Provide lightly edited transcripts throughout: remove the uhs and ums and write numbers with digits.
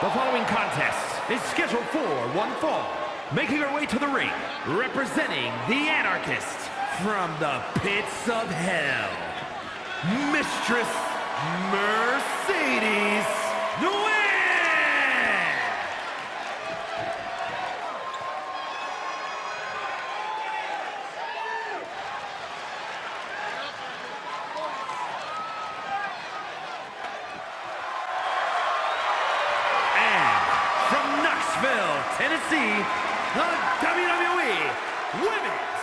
The following contest is scheduled for one fall. Making her way to the ring, representing the Anarchist from the pits of hell, Mistress Mercedes Nguyen! Tennessee, the WWE Women's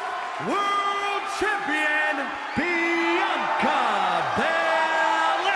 World Champion, Bianca Belair.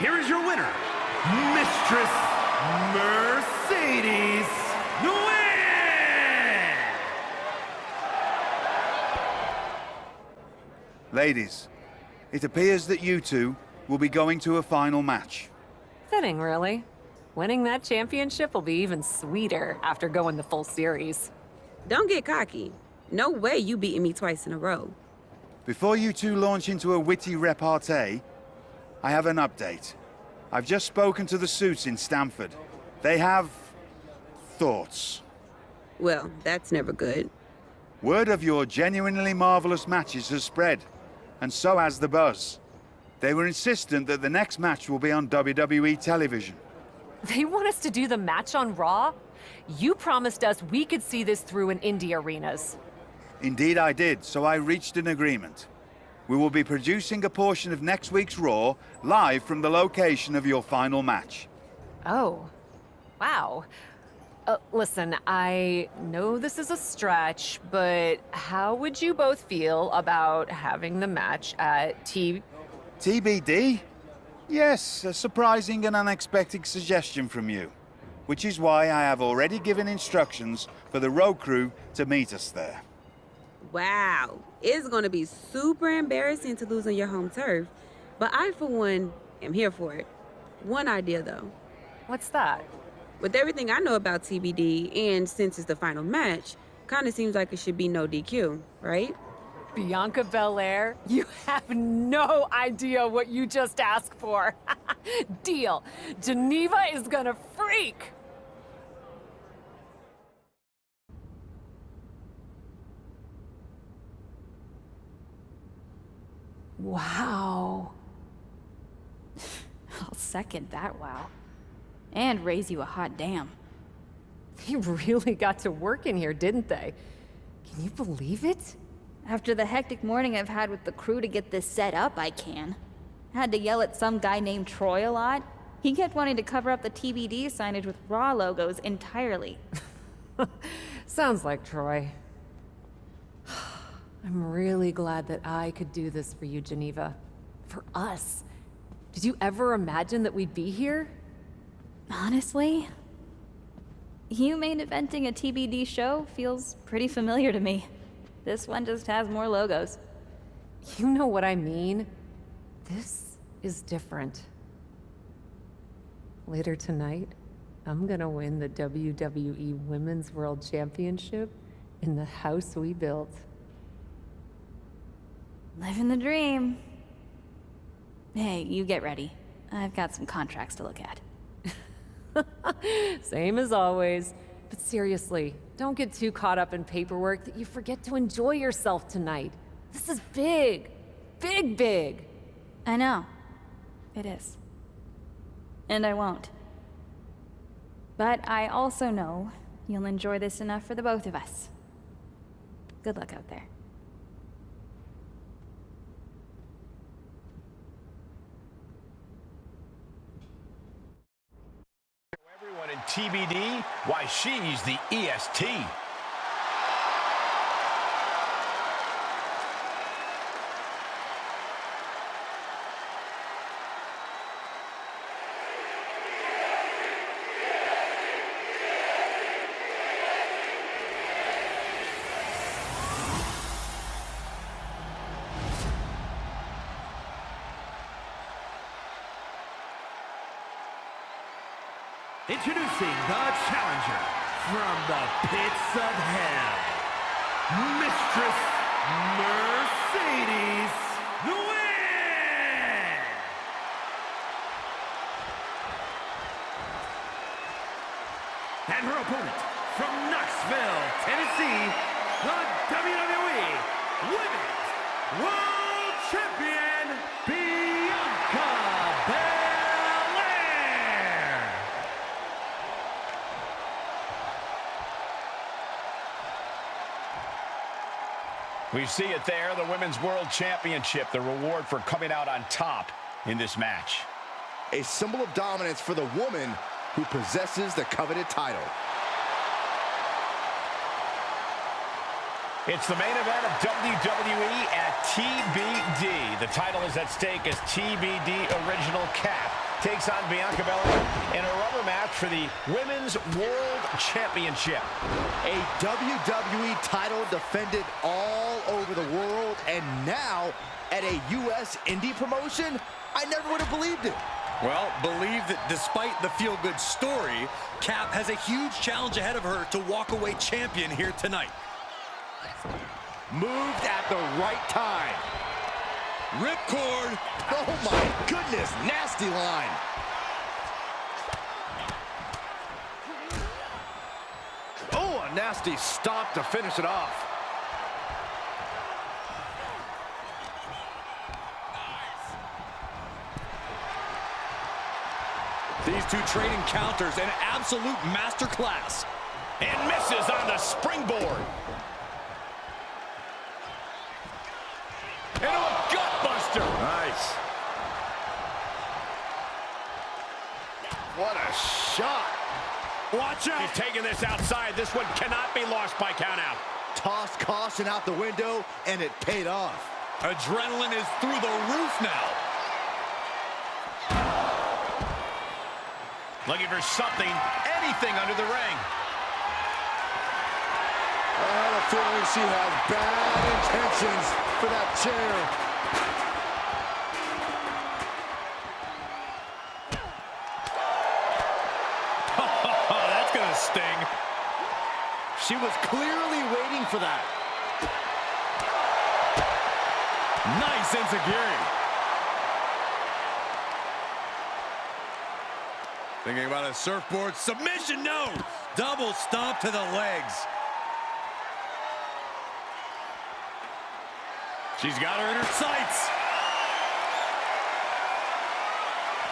Here is your winner, Mistress Mercedes Nguyen! Ladies, it appears that you two will be going to a final match. Fitting, really. Winning that championship will be even sweeter after going the full series. Don't get cocky. No way you beating me twice in a row. Before you two launch into a witty repartee, I have an update. I've just spoken to the suits in Stamford. They have thoughts. Well, that's never good. Word of your genuinely marvelous matches has spread, and so has the buzz. They were insistent that the next match will be on WWE television. They want us to do the match on Raw? You promised us we could see this through in indie arenas. Indeed I did, so I reached an agreement. We will be producing a portion of next week's Raw live from the location of your final match. Oh, wow. Listen, I know this is a stretch, but how would you both feel about having the match at TBD? Yes, a surprising and unexpected suggestion from you. Which is why I have already given instructions for the road crew to meet us there. Wow. It's going to be super embarrassing to lose on your home turf. But I, for one, am here for it. One idea, though. What's that? With everything I know about TBD, and since it's the final match, kind of seems like it should be no DQ, right? Bianca Belair? You have no idea what you just asked for. Deal. Geneva is gonna freak. Wow. I'll second that wow. And raise you a hot damn. They really got to work in here, didn't they? Can you believe it? After the hectic morning I've had with the crew to get this set up, I can. Had to yell at some guy named Troy a lot. He kept wanting to cover up the TBD signage with Raw logos entirely. Sounds like Troy. I'm really glad that I could do this for you, Geneva. For us. Did you ever imagine that we'd be here? Honestly, you main eventing a TBD show feels pretty familiar to me. This one just has more logos. You know what I mean? This is different. Later tonight, I'm gonna win the WWE Women's World Championship in the house we built. Living the dream. Hey, you get ready. I've got some contracts to look at. Same as always. But seriously, don't get too caught up in paperwork that you forget to enjoy yourself tonight. This is big. Big, big. I know. It is. And I won't. But I also know you'll enjoy this enough for the both of us. Good luck out there. Everyone in TBD, why she's the EST. Introducing the challenger from the pits of hell, Mistress Mercedes the win! And her opponent from Knoxville, Tennessee, the WWE Women's World Champion, Bianca Belair! We see it there, the Women's World Championship, the reward for coming out on top in this match. A symbol of dominance for the woman who possesses the coveted title. It's the main event of WWE at TBD. The title is at stake as TBD Original Cap takes on Bianca Belair in a rubber match for the Women's World Championship. A WWE title defended all over the world, and now at a U.S. indie promotion? I never would have believed it. Well, believe that despite the feel-good story, Cap has a huge challenge ahead of her to walk away champion here tonight. Moved at the right time. Ripcord. Oh my goodness, nasty line. Oh, a nasty stop to finish it off. These two trading counters, an absolute masterclass. And misses on the springboard. Into a gut buster. Nice. What a shot. Watch out. He's taking this outside. This one cannot be lost by countout. Tossed caution out the window, and it paid off. Adrenaline is through the roof now. Looking for something, anything under the ring. I have a feeling she has bad intentions for that chair. Oh, that's gonna sting. She was clearly waiting for that. Nice enziguri. Thinking about a surfboard submission, no. Double stomp to the legs. She's got her in her sights.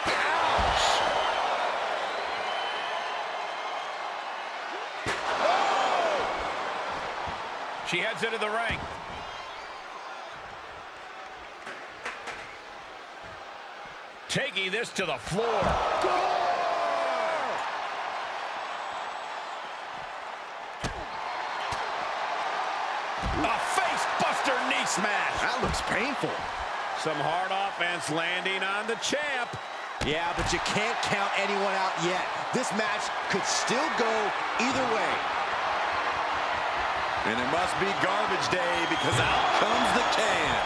Ouch! She heads into the ring. Taking this to the floor. A face-buster knee smash. That looks painful. Some hard offense landing on the champ. Yeah, but you can't count anyone out yet. This match could still go either way. And it must be garbage day because out comes the can.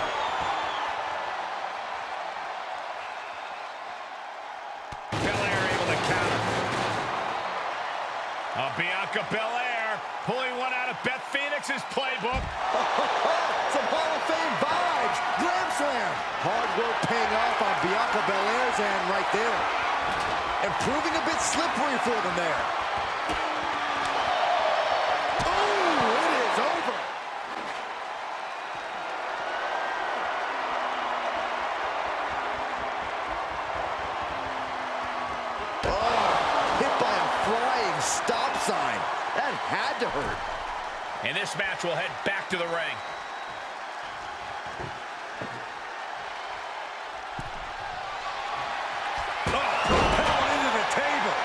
Belair able to counter. Bianca Belair pulling one out of Beth Phoenix's playbook. Some Hall of Fame vibes. Glam slam. Hard work paying off on Bianca Belair's end right there. And proving a bit slippery for them there. Oh, it is over. Oh, hit by a flying stop sign. That had to hurt. And this match will head back to the ring. Propelled into the table.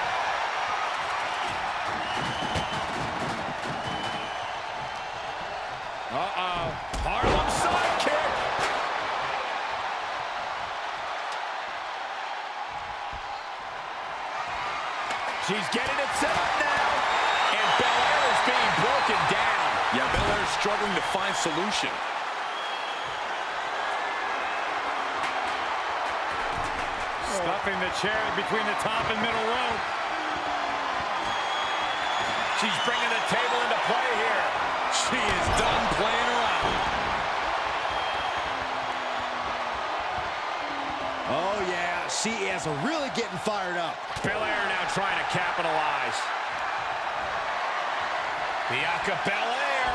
Harlem sidekick. She's getting it set up now. And Belair is being broken down. Yeah, Belair's struggling to find solution. Stuffing the chair between the top and middle rope. She's bringing the table into play here. She is done playing around. Oh, yeah, she is really getting fired up. Belair now trying to capitalize. Bianca Belair.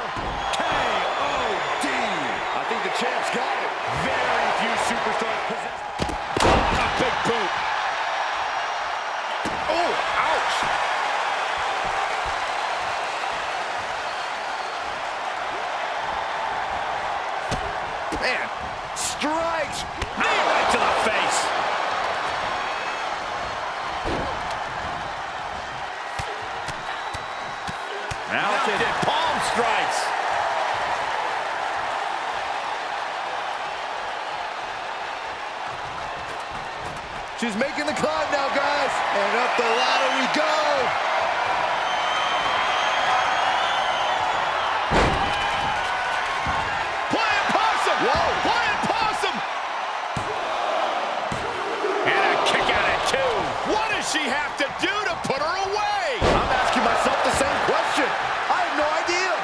K.O.D. I think the champ's got it. Very few superstars possess. A big boot. Oh, ouch. Man, strikes. Right to the face. Mounted palm strikes. She's making the climb now, guys. And up the ladder we go. Flying possum. Whoa. Flying possum. And a kick out at two. What does she have to do to put her away? I'm asking myself the same question. I have no idea.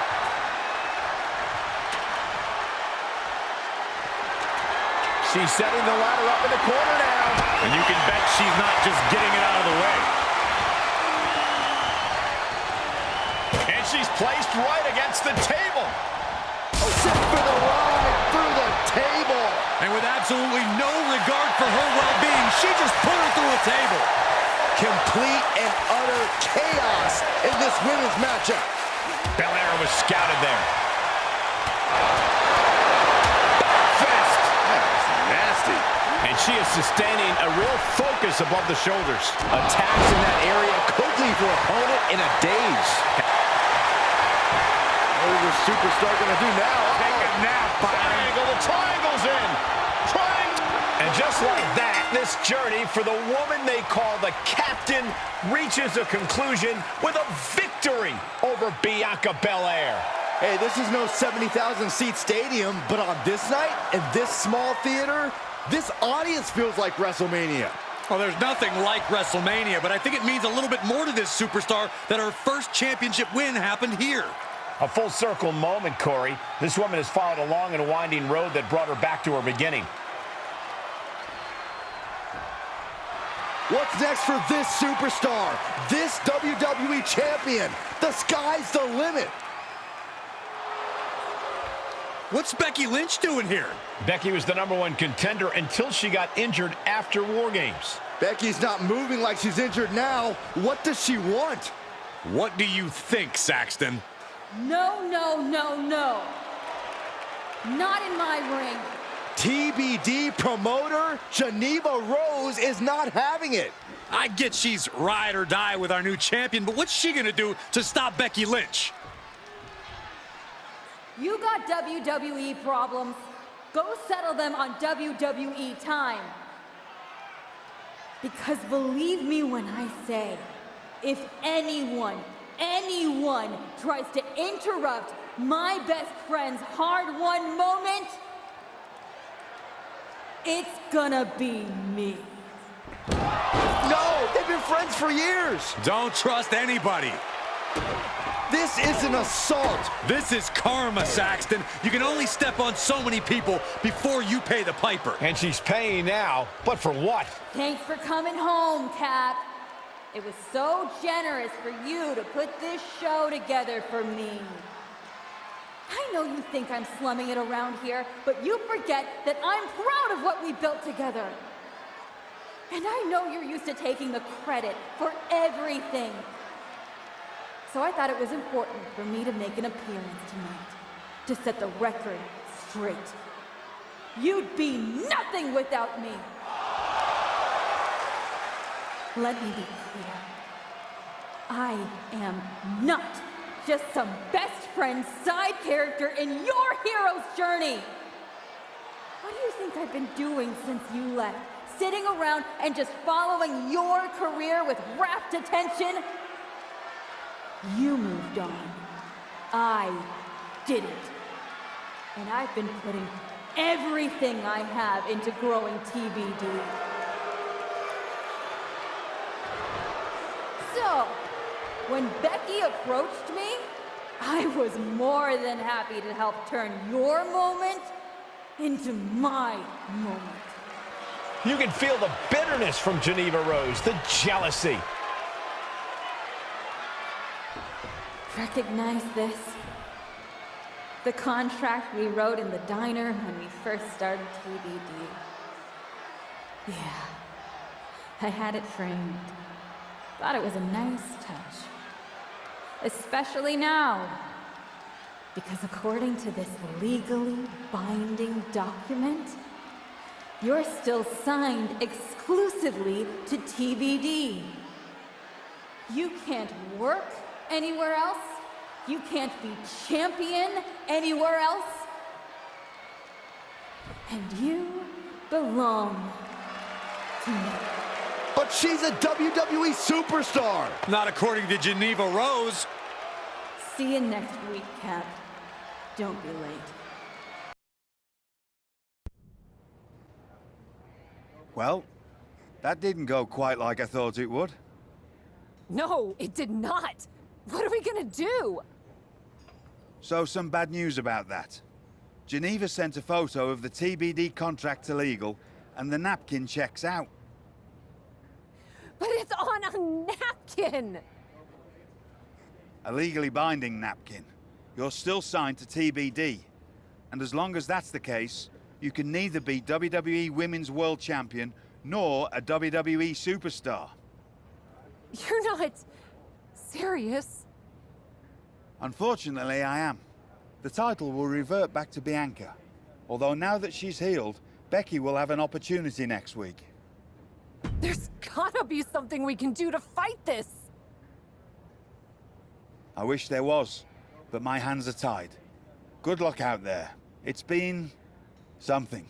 She's setting the ladder up in the corner now. And you can bet she's not just getting it out of the way. And she's placed right against the table. Oh, set for the ride through the table. And with absolutely no regard for her well-being, she just put her through a table. Complete and utter chaos in this women's matchup. Belair was scouted there. Fist. That was nasty. And she is sustaining a real focus above the shoulders. Attacks in that area could leave her opponent in a daze. What is the superstar going to do now? Take a nap, Triangle, the triangle's in. Triangle. And just like that, this journey for the woman they call the Captain reaches a conclusion with a victory over Bianca Belair. Hey, this is no 70,000 seat stadium, but on this night, in this small theater, this audience feels like WrestleMania. Well, there's nothing like WrestleMania, but I think it means a little bit more to this superstar that her first championship win happened here. A full circle moment, Corey. This woman has followed a long and winding road that brought her back to her beginning. What's next for this superstar? This WWE champion? The sky's the limit. What's Becky Lynch doing here? Becky was the #1 contender until she got injured after War Games. Becky's not moving like she's injured now. What does she want? What do you think, Saxton? No, no, no, no. Not in my ring. TBD promoter Geneva Rose is not having it. I get she's ride or die with our new champion, but what's she gonna do to stop Becky Lynch? You got WWE problems. Go settle them on WWE time. Because believe me when I say, if anyone tries to interrupt my best friend's hard-won moment, it's gonna be me. No, they've been friends for years. Don't trust anybody. This is an assault. This is karma, Saxton. You can only step on so many people before you pay the piper. And she's paying now, but for what? Thanks for coming home, Cap. It was so generous for you to put this show together for me. I know you think I'm slumming it around here, but you forget that I'm proud of what we built together. And I know you're used to taking the credit for everything. So I thought it was important for me to make an appearance tonight, to set the record straight. You'd be nothing without me. Let me be clear. I am not just some best friend side character in your hero's journey. What do you think I've been doing since you left? Sitting around and just following your career with rapt attention? You moved on. I didn't. And I've been putting everything I have into growing TBD. So, when Becky approached me, I was more than happy to help turn your moment into my moment. You can feel the bitterness from Geneva Rose, the jealousy. Recognize this? The contract we wrote in the diner when we first started TBD. Yeah, I had it framed. Thought it was a nice touch. Especially now. Because according to this legally binding document, you're still signed exclusively to TBD. You can't work anywhere else. You can't be champion anywhere else. And you belong to me. But she's a WWE superstar. Not according to Geneva Rose. See you next week, Cap. Don't be late. Well, that didn't go quite like I thought it would. No, it did not. What are we gonna do? So some bad news about that. Geneva sent a photo of the TBD contract to legal, and the napkin checks out. But it's on a napkin! A legally binding napkin. You're still signed to TBD. And as long as that's the case, you can neither be WWE Women's World Champion nor a WWE superstar. You're not serious. Unfortunately, I am. The title will revert back to Bianca. Although now that she's healed, Becky will have an opportunity next week. There's gotta be something we can do to fight this. I wish there was, but my hands are tied. Good luck out there. It's been something.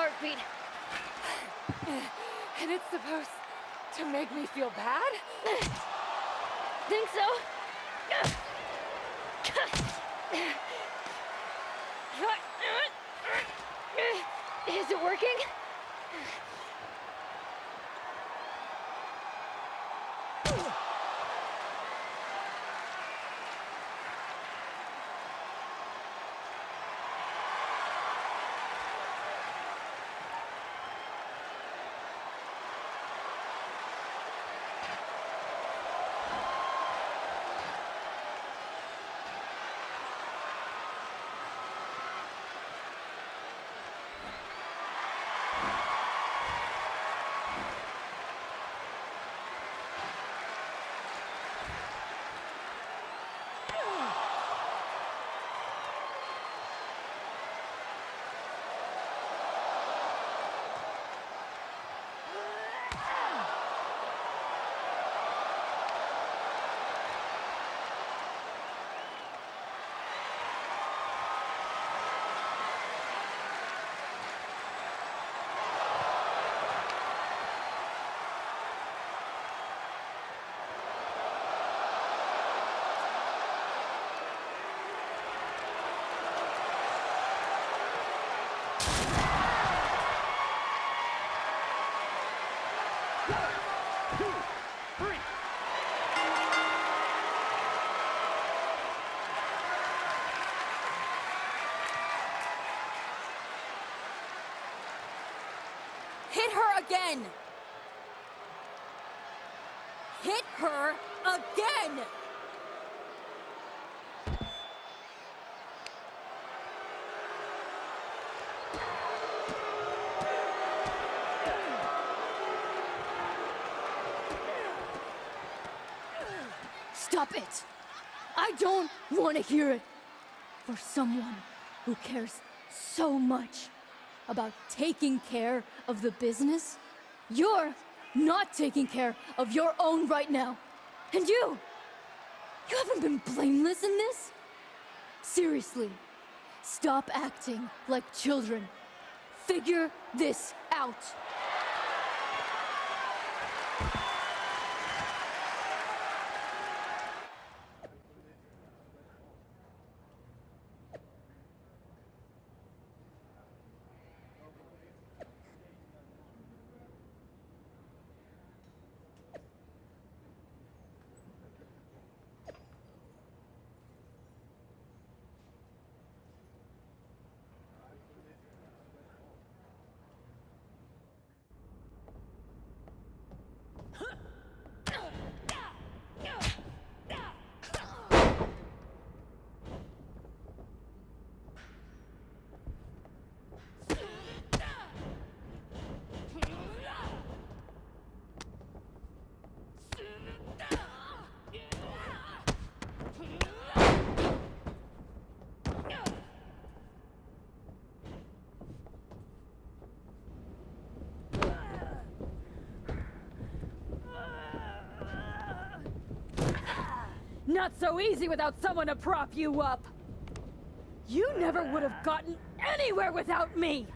heartbeat. And it's supposed to make me feel bad? Think so? Is it working? Hit her again! Hit her again! Stop it! I don't want to hear it! For someone who cares so much about taking care of the business, you're not taking care of your own right now. And you haven't been blameless in this? Seriously, stop acting like children. Figure this out. Not so easy without someone to prop you up! You never would have gotten anywhere without me!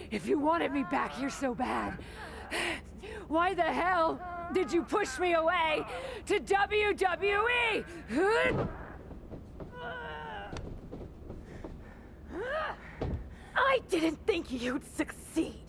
If you wanted me back here so bad, why the hell did you push me away to WWE? I didn't think you'd succeed.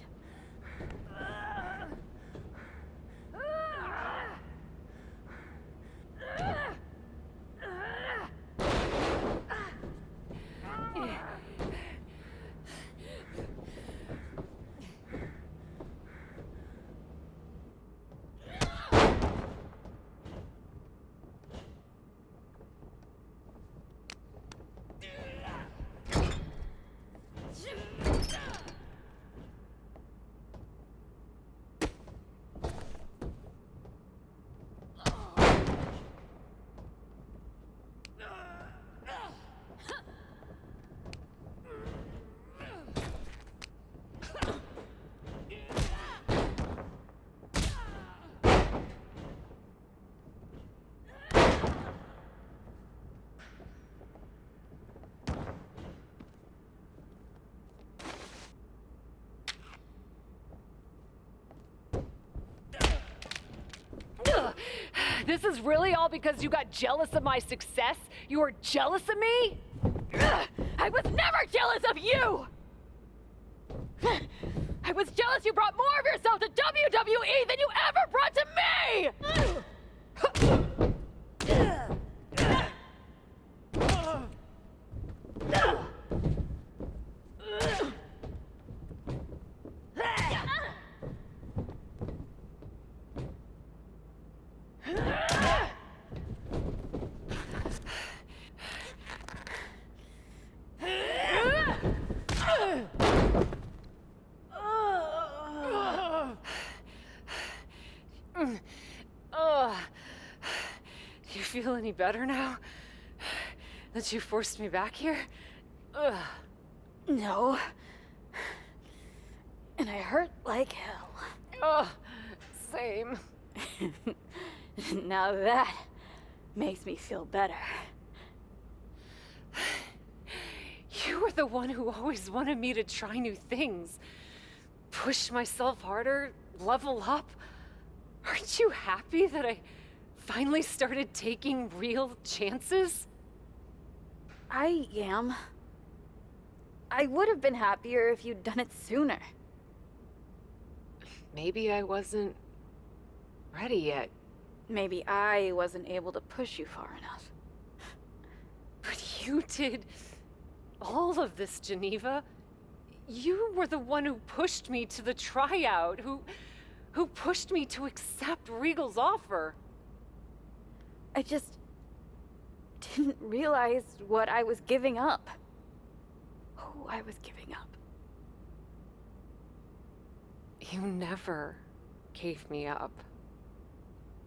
This is really all because you got jealous of my success? You were jealous of me? I was never jealous of you! I was jealous you brought more of yourself to WWE than you ever brought to me! Do you feel any better now? That you forced me back here? No. And I hurt like hell. Same. Now that makes me feel better. You were the one who always wanted me to try new things. Push myself harder, level up. Aren't you happy that I finally started taking real chances? I am. I would have been happier if you'd done it sooner. Maybe I wasn't ready yet. Maybe I wasn't able to push you far enough. But you did all of this, Geneva. You were the one who pushed me to the tryout, who pushed me to accept Regal's offer. I just didn't realize what I was giving up. Who I was giving up. You never gave me up.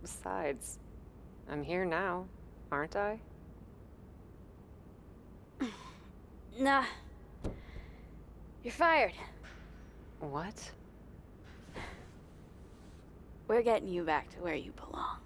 Besides, I'm here now, aren't I? Nah. You're fired. What? We're getting you back to where you belong.